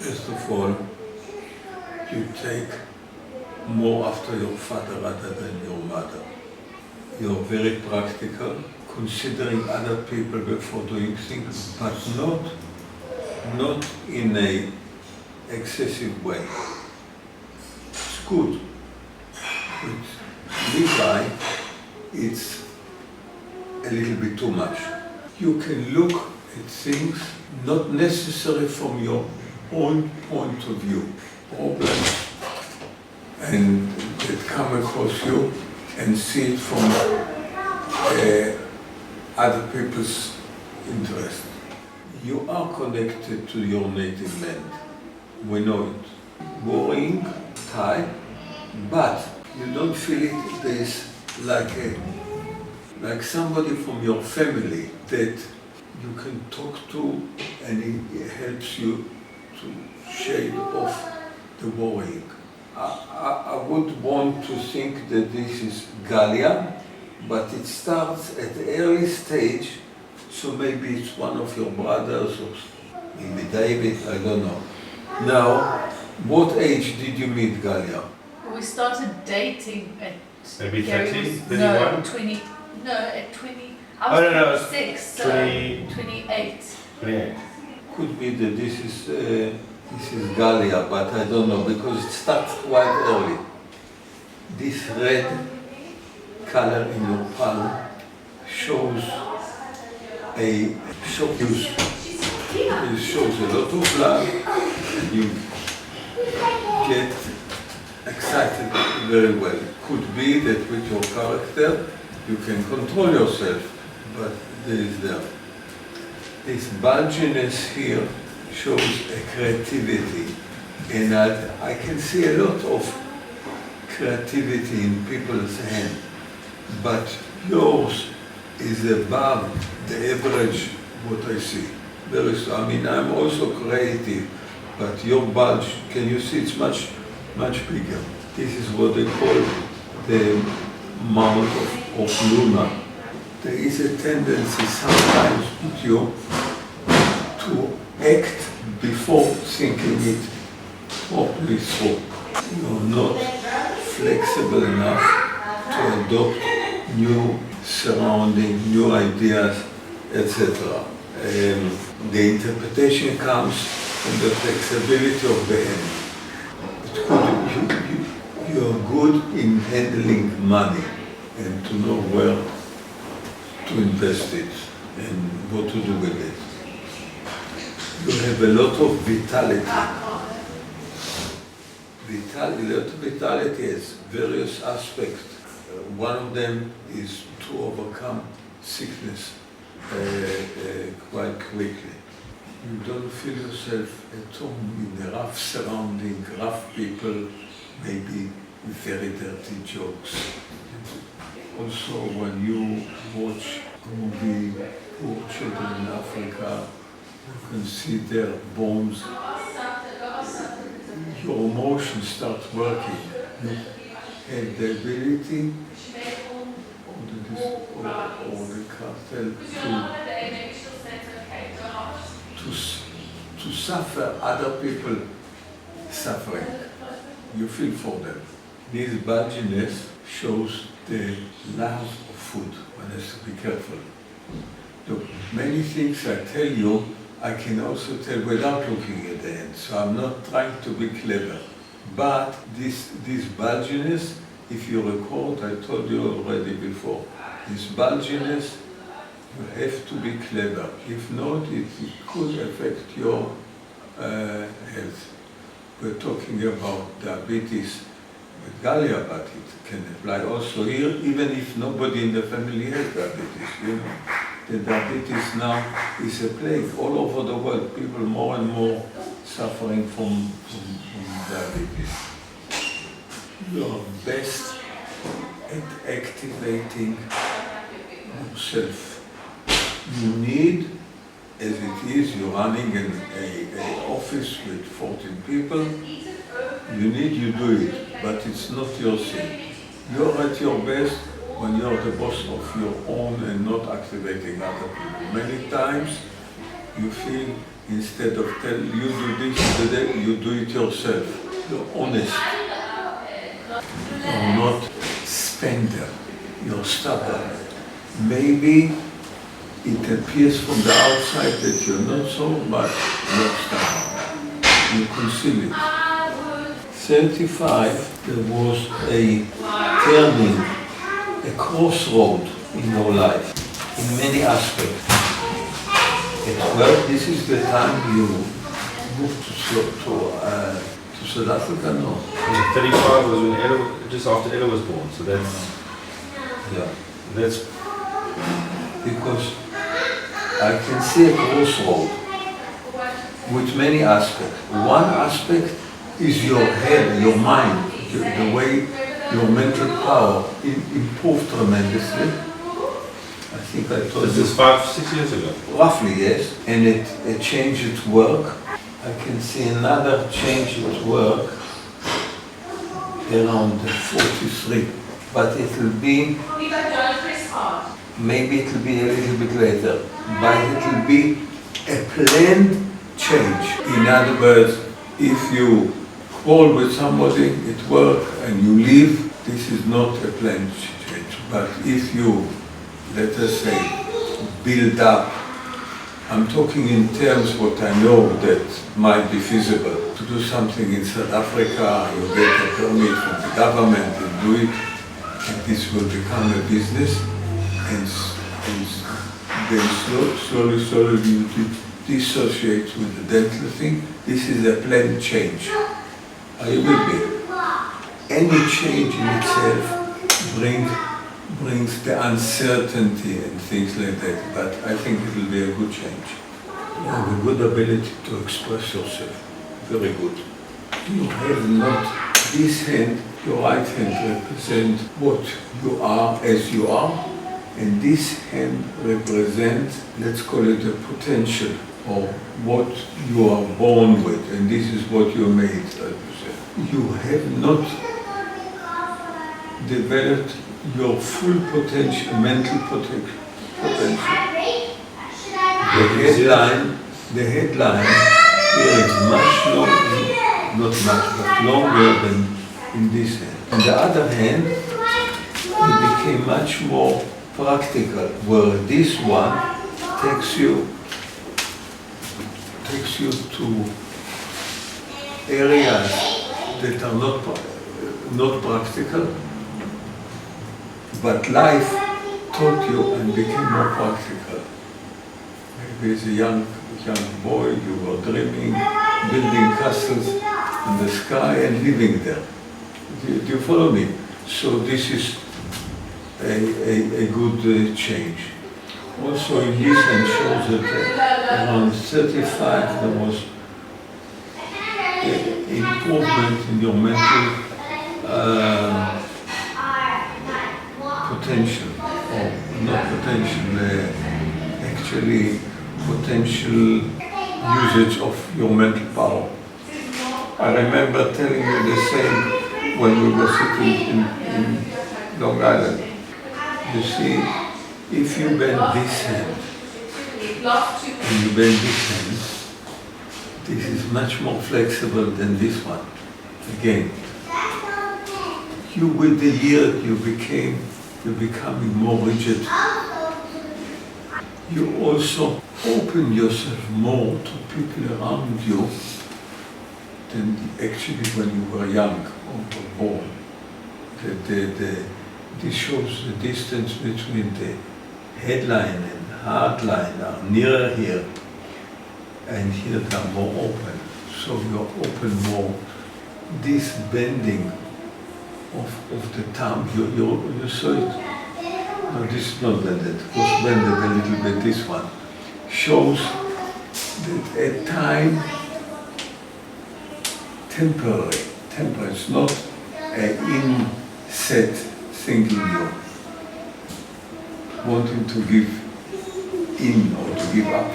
First of all, you take more after your father rather than your mother. You're very practical, considering other people before doing things, but not in a excessive way. It's good. With Levi, it's a little bit too much. You can look at things not necessarily from your own point of view, problems, and that come across you, and see it from other people's interest. You are connected to your native land. We know it. Worrying type, but you don't feel it. There's like somebody from your family that you can talk to, and it helps you to shade off the worrying. I would want to think that this is Galia, but it starts at the early stage, so maybe it's one of your brothers or maybe David, I don't know. Now, what age did you meet Galia? We started dating at Maybe 30, 31? No, 20. No, at 20. I was 26, so 28. 28. Could be that this is Galia, but I don't know, because it starts quite early. This red color in your palm shows a shock use. It shows a lot of love, and you get excited very well. Could be that with your character you can control yourself, but there is there. This bulginess here shows a creativity, and I can see a lot of creativity in people's hand, but yours is above the average what I see. I mean, I'm also creative, but your bulge, can you see, it's much bigger. This is what they call the mount of Luna. There is a tendency sometimes with you to act before thinking it properly through. You're not flexible enough to adopt new surroundings, new ideas, etc. The interpretation comes from the flexibility of the hand. You're good in handling money and to know where to invest it and what to do with it. You have a lot of vitality. Vitality has various aspects. One of them is to overcome sickness quite quickly. You don't feel yourself at home in a rough surrounding, rough people, maybe very dirty jokes. Also, when you watch a movie, Poor Children in Africa, you can see their bones. Your emotions start working. You have the ability or the cartel to suffer other people suffering. You feel for them. This bulginess shows the love of food. One has to be careful. Look, many things I tell you, I can also tell without looking at the end. So I'm not trying to be clever. But this bulginess, if you recall, I told you already before, this bulginess, you have to be clever. If not, it could affect your health. We're talking about diabetes with Galia, but it can apply also here, even if nobody in the family has diabetes. You know, the diabetes now is a plague all over the world. People more and more suffering from diabetes. You're best at activating yourself. You need, as it is, you're running an office with 14 people, you do it, but it's not your thing. You're at your best when you're the boss of your own and not activating other people. Many times you feel Instead of tell you do this today, you do it yourself. You're honest. You're not spender. You're stubborn. Maybe it appears from the outside that you're not so, but you're stubborn. You conceal it. 35, there was a turning, a crossroad in your life, in many aspects. Well, this is the time you moved to South Africa, no? 35 was when Ella, just after Ella was born, so that's because I can see a crossroad with many aspects. One aspect is your head, your mind, the way your mental power improved tremendously. I think I told you. This is 5-6 years ago? Roughly, yes. And it changed at work. I can see another change at work around 43. But it will be, maybe it will be a little bit later, but it will be a planned change. In other words, if you quarrel with somebody at work and you leave, this is not a planned change. But if you, let us say, build up, I'm talking in terms what I know that might be feasible. To do something in South Africa, you get a permit from the government, you do it, and this will become a business, and then slowly you dissociate with the dental thing. This is a planned change. Are you with me? Any change in itself brings the uncertainty and things like that, but I think it will be a good change. You have a good ability to express yourself, very good. You have not, this hand, your right hand represents what you are as you are, and this hand represents, let's call it a potential, or what you are born with, and this is what you're made, represent. You have not developed your full potential, mental potential. The headline here is much longer, not much, but longer than in this hand. On the other hand, it became much more practical, where this one takes you to areas that are not practical, but life taught you and became more practical. Maybe as a young boy, you were dreaming, building castles in the sky and living there. Do you follow me? So this is a good change. Also in this hand shows that around 35 there was improvement in your mental potential, or not potential, actually potential usage of your mental power. I remember telling you the same when we were sitting in Long Island. You see, if you bend this hand, and you bend this hand, this is much more flexible than this one. Again, you with the year, you're becoming more rigid. You also open yourself more to people around you than actually when you were young or were born. This shows the distance between the headline and hard line are nearer here, and here they are more open. So you're open more. This bending of the thumb, you saw it. No, this is not bended. It was bended a little bit. This one shows that at time temporary. It's not an inset thing in you, wanting to give in or to give up.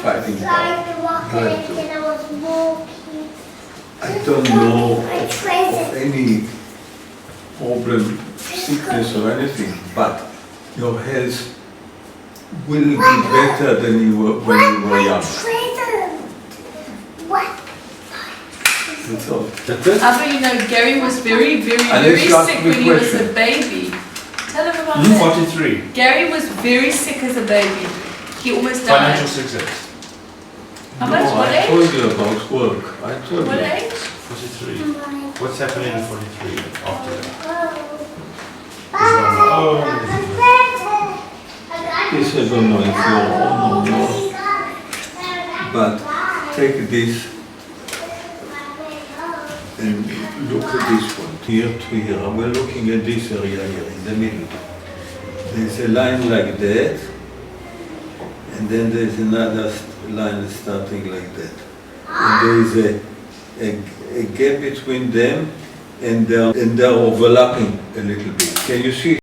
Fighting back. I don't know of any problem, sickness or anything, but your health will be better than when you were young. That's all. That's it? But you know, Gary was very, very, very Unless you ask sick me when he was a question. baby. Tell him about that. 43. Gary was very sick as a baby. He almost died. Financial success. How much? What I told age? you about work. I told What you. age? 43. What's happening in 43 after that? Is it on the own? This I don't know if you're on or not. But take this and look at this one, here to here. We're looking at this area here in the middle. There's a line like that, and then there's another line starting like that. And there's a gap between them, and they're overlapping a little bit. Can you see?